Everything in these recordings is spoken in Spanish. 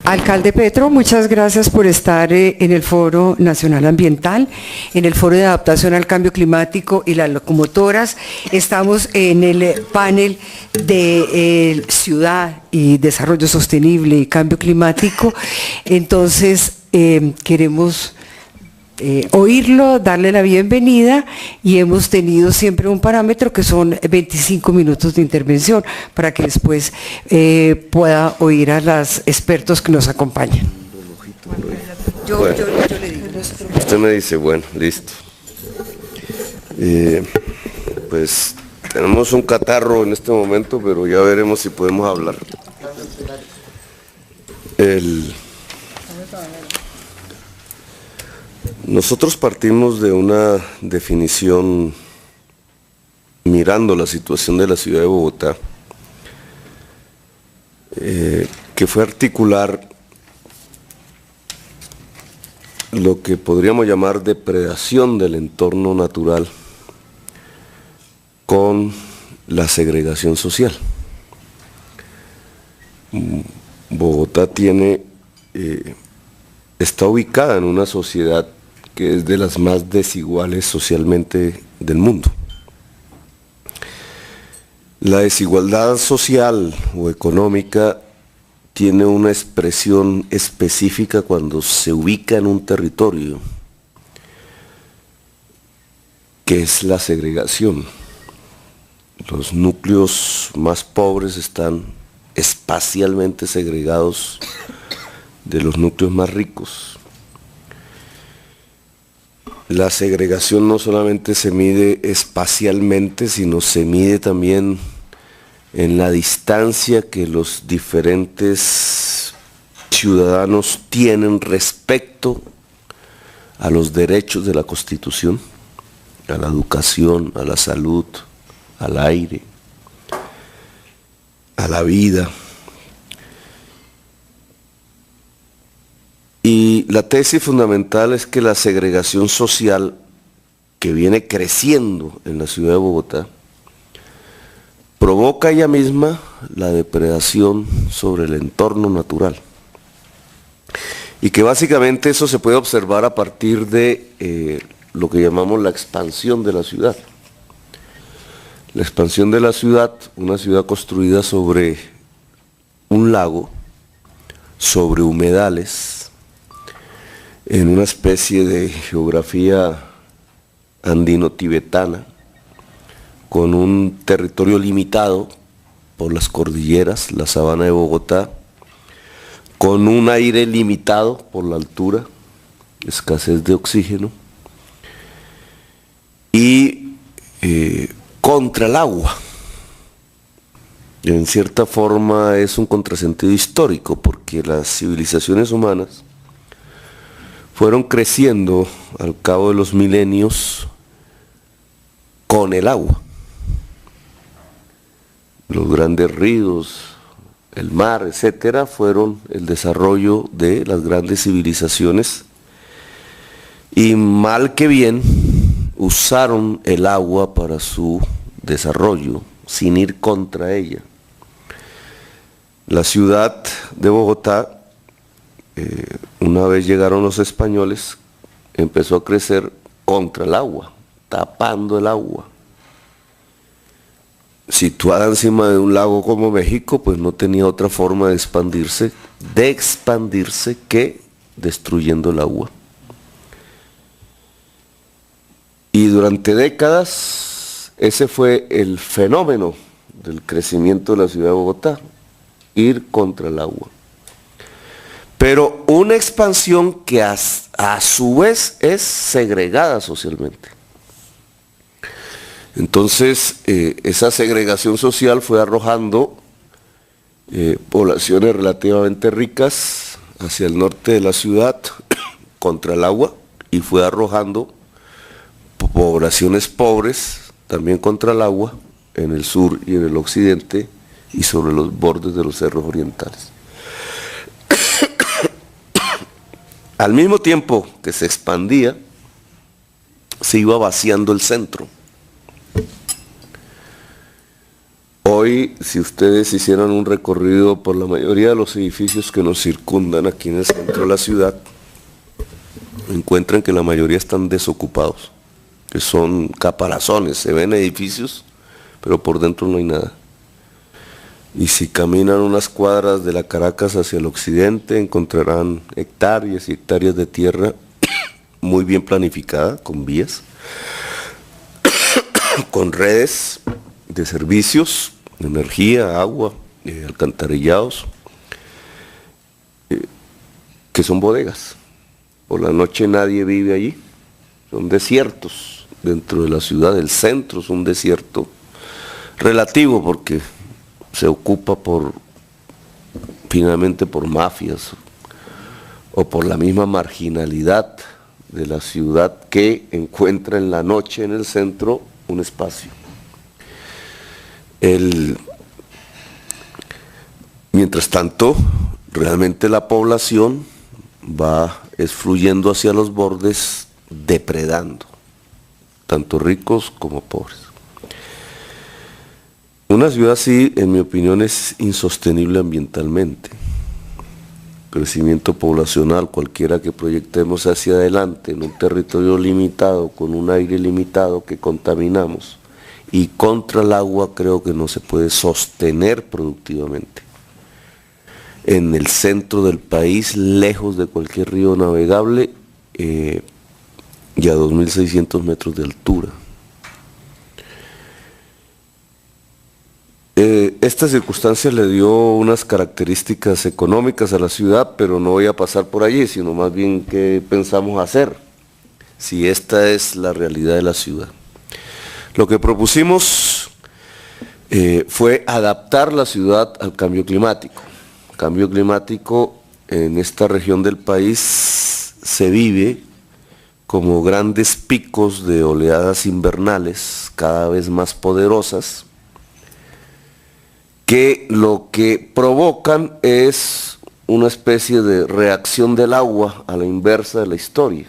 Alcalde Petro, muchas gracias por estar en el Foro Nacional Ambiental, en el Foro de Adaptación al Cambio Climático y las locomotoras. Estamos en el panel de Ciudad y Desarrollo Sostenible y Cambio Climático. Entonces, queremos oírlo, darle la bienvenida, y hemos tenido siempre un parámetro que son 25 minutos de intervención para que después pueda oír a los expertos que nos acompañan. Yo le digo. Usted me dice, bueno, listo. Pues tenemos un catarro en este momento, pero ya veremos si podemos hablar. Nosotros partimos de una definición mirando la situación de la ciudad de Bogotá, que fue articular lo que podríamos llamar depredación del entorno natural con la segregación social. Bogotá está ubicada en una sociedad que es de las más desiguales socialmente del mundo. La desigualdad social o económica tiene una expresión específica cuando se ubica en un territorio, que es la segregación. Los núcleos más pobres están espacialmente segregados de los núcleos más ricos. La segregación no solamente se mide espacialmente, sino se mide también en la distancia que los diferentes ciudadanos tienen respecto a los derechos de la Constitución, a la educación, a la salud, al aire, a la vida. Y la tesis fundamental es que la segregación social que viene creciendo en la ciudad de Bogotá provoca ella misma la depredación sobre el entorno natural. Y que básicamente eso se puede observar a partir de lo que llamamos la expansión de la ciudad. La expansión de la ciudad, una ciudad construida sobre un lago, sobre humedales, en una especie de geografía andino-tibetana, con un territorio limitado por las cordilleras, la sabana de Bogotá, con un aire limitado por la altura, escasez de oxígeno, y contra el agua. En cierta forma es un contrasentido histórico, porque las civilizaciones humanas fueron creciendo al cabo de los milenios con el agua. Los grandes ríos, el mar, etcétera, fueron el desarrollo de las grandes civilizaciones, y mal que bien usaron el agua para su desarrollo, sin ir contra ella. La ciudad de Bogotá, una vez llegaron los españoles, empezó a crecer contra el agua, tapando el agua. Situada encima de un lago como México, pues no tenía otra forma de expandirse que destruyendo el agua. Y durante décadas ese fue el fenómeno del crecimiento de la ciudad de Bogotá, ir contra el agua. Pero una expansión que a su vez es segregada socialmente. Entonces, esa segregación social fue arrojando poblaciones relativamente ricas hacia el norte de la ciudad contra el agua, y fue arrojando poblaciones pobres también contra el agua en el sur y en el occidente y sobre los bordes de los cerros orientales. Al mismo tiempo que se expandía, se iba vaciando el centro. Hoy, si ustedes hicieran un recorrido por la mayoría de los edificios que nos circundan aquí en el centro de la ciudad, encuentran que la mayoría están desocupados, que son caparazones, se ven edificios, pero por dentro no hay nada. Y si caminan unas cuadras de la Caracas hacia el occidente, encontrarán hectáreas y hectáreas de tierra muy bien planificada, con vías, con redes de servicios, energía, agua, alcantarillados, que son bodegas. Por la noche nadie vive allí, son desiertos dentro de la ciudad. El centro es un desierto relativo porque se ocupa finalmente por mafias o por la misma marginalidad de la ciudad que encuentra en la noche en el centro un espacio. Mientras tanto, realmente la población es fluyendo hacia los bordes, depredando, tanto ricos como pobres. Una ciudad así, en mi opinión, es insostenible ambientalmente. Crecimiento poblacional, cualquiera que proyectemos hacia adelante, en un territorio limitado, con un aire limitado que contaminamos, y contra el agua creo que no se puede sostener productivamente. En el centro del país, lejos de cualquier río navegable, y a 2.600 metros de altura. Esta circunstancia le dio unas características económicas a la ciudad, pero no voy a pasar por allí, sino más bien qué pensamos hacer, si esta es la realidad de la ciudad. Lo que propusimos fue adaptar la ciudad al cambio climático. El cambio climático en esta región del país se vive como grandes picos de oleadas invernales cada vez más poderosas, que lo que provocan es una especie de reacción del agua a la inversa de la historia.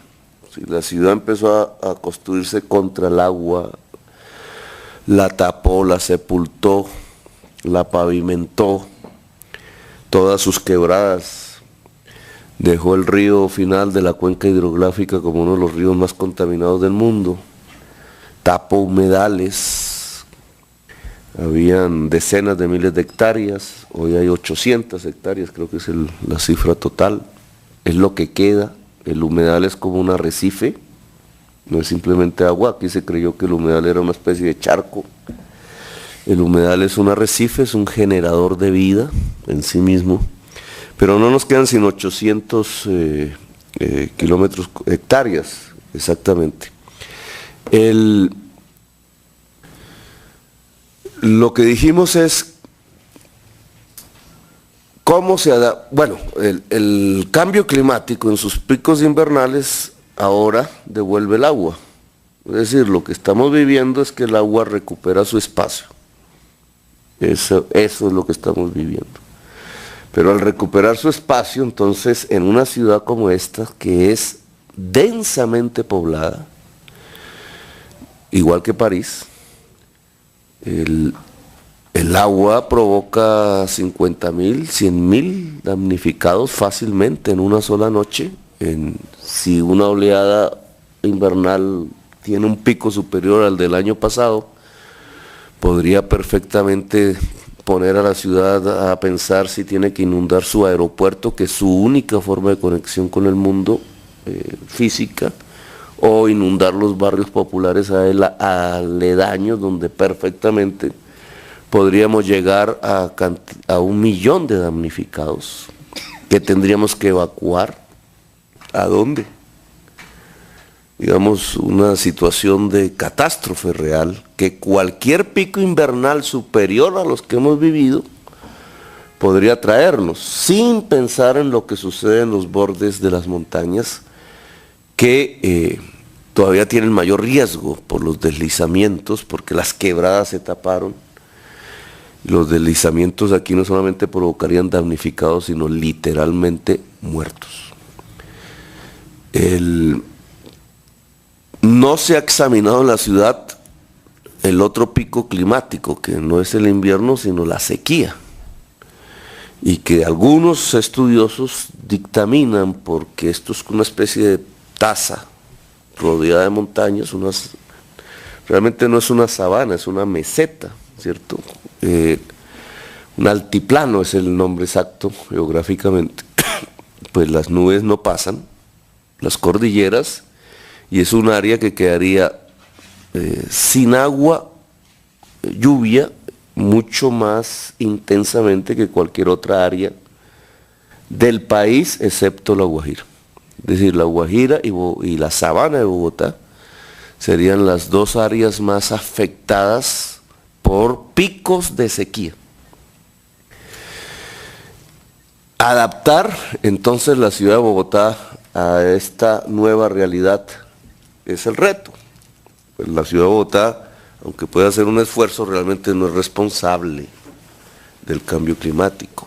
La ciudad empezó a construirse contra el agua, la tapó, la sepultó, la pavimentó, todas sus quebradas, dejó el río final de la cuenca hidrográfica como uno de los ríos más contaminados del mundo, tapó humedales. Habían decenas de miles de hectáreas, hoy hay 800 hectáreas, creo que es la cifra total, es lo que queda. El humedal es como un arrecife, no es simplemente agua. Aquí se creyó que el humedal era una especie de charco. El humedal es un arrecife, es un generador de vida en sí mismo, pero no nos quedan sino 800 hectáreas, exactamente. Lo que dijimos es cómo se adapta. Bueno, el cambio climático en sus picos invernales ahora devuelve el agua. Es decir, lo que estamos viviendo es que el agua recupera su espacio. Eso es lo que estamos viviendo. Pero al recuperar su espacio, entonces, en una ciudad como esta, que es densamente poblada, igual que París, el agua provoca 50.000, 100.000 damnificados fácilmente en una sola noche. Si una oleada invernal tiene un pico superior al del año pasado, podría perfectamente poner a la ciudad a pensar si tiene que inundar su aeropuerto, que es su única forma de conexión con el mundo física, o inundar los barrios populares aledaños, donde perfectamente podríamos llegar a 1.000.000 de damnificados que tendríamos que evacuar. ¿A dónde? Digamos, una situación de catástrofe real, que cualquier pico invernal superior a los que hemos vivido podría traernos, sin pensar en lo que sucede en los bordes de las montañas, que todavía tienen mayor riesgo por los deslizamientos, porque las quebradas se taparon. Los deslizamientos aquí no solamente provocarían damnificados, sino literalmente muertos. No se ha examinado en la ciudad el otro pico climático, que no es el invierno, sino la sequía. Y que algunos estudiosos dictaminan porque esto es una especie de taza rodeada de montañas, realmente no es una sabana, es una meseta, ¿cierto? Un altiplano es el nombre exacto geográficamente. Pues las nubes no pasan, las cordilleras, y es un área que quedaría sin agua, lluvia, mucho más intensamente que cualquier otra área del país, excepto La Guajira. Es decir, La Guajira y la sabana de Bogotá serían las dos áreas más afectadas por picos de sequía. Adaptar entonces la ciudad de Bogotá a esta nueva realidad es el reto. Pues la ciudad de Bogotá, aunque pueda hacer un esfuerzo, realmente no es responsable del cambio climático.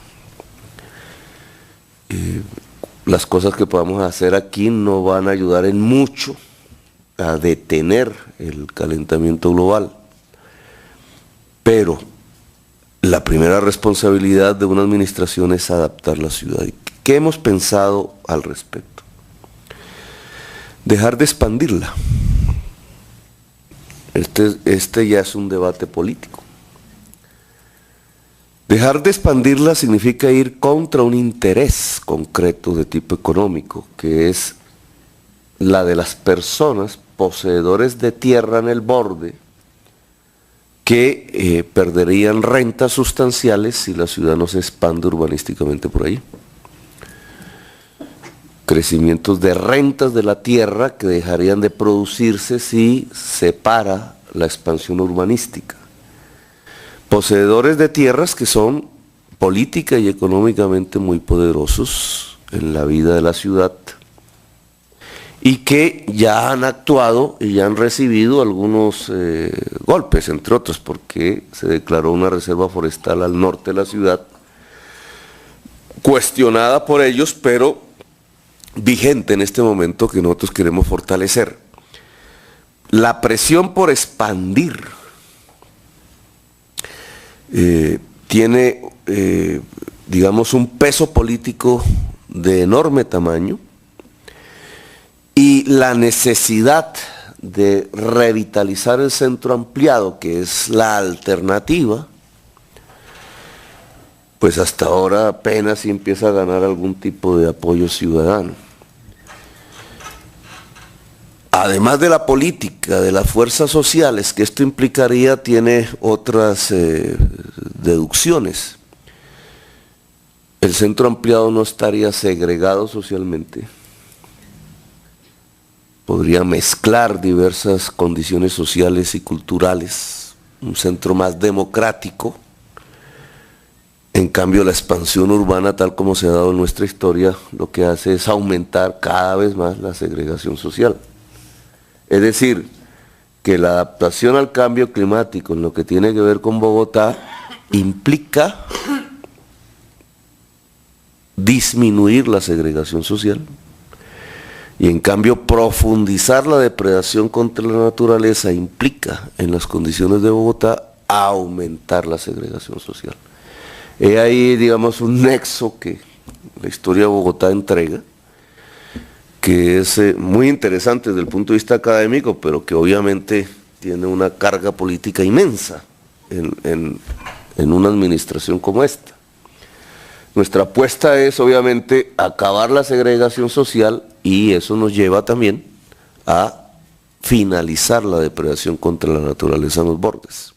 Las cosas que podamos hacer aquí no van a ayudar en mucho a detener el calentamiento global. Pero la primera responsabilidad de una administración es adaptar la ciudad. ¿Qué hemos pensado al respecto? Dejar de expandirla. Este ya es un debate político. Dejar de expandirla significa ir contra un interés concreto de tipo económico, que es la de las personas poseedores de tierra en el borde, que perderían rentas sustanciales si la ciudad no se expande urbanísticamente por ahí. Crecimientos de rentas de la tierra que dejarían de producirse si se para la expansión urbanística. Poseedores de tierras que son política y económicamente muy poderosos en la vida de la ciudad y que ya han actuado y ya han recibido algunos golpes, entre otros, porque se declaró una reserva forestal al norte de la ciudad, cuestionada por ellos, pero vigente en este momento, que nosotros queremos fortalecer. La presión por expandir tiene, digamos, un peso político de enorme tamaño, y la necesidad de revitalizar el centro ampliado, que es la alternativa, pues hasta ahora apenas si empieza a ganar algún tipo de apoyo ciudadano. Además de la política, de las fuerzas sociales que esto implicaría, tiene otras deducciones. El centro ampliado no estaría segregado socialmente. Podría mezclar diversas condiciones sociales y culturales, un centro más democrático. En cambio, la expansión urbana, tal como se ha dado en nuestra historia, lo que hace es aumentar cada vez más la segregación social. Es decir, que la adaptación al cambio climático en lo que tiene que ver con Bogotá implica disminuir la segregación social, y en cambio profundizar la depredación contra la naturaleza implica en las condiciones de Bogotá aumentar la segregación social. He ahí, digamos, un nexo que la historia de Bogotá entrega, que es muy interesante desde el punto de vista académico, pero que obviamente tiene una carga política inmensa en una administración como esta. Nuestra apuesta es, obviamente, acabar la segregación social, y eso nos lleva también a finalizar la depredación contra la naturaleza en los bordes.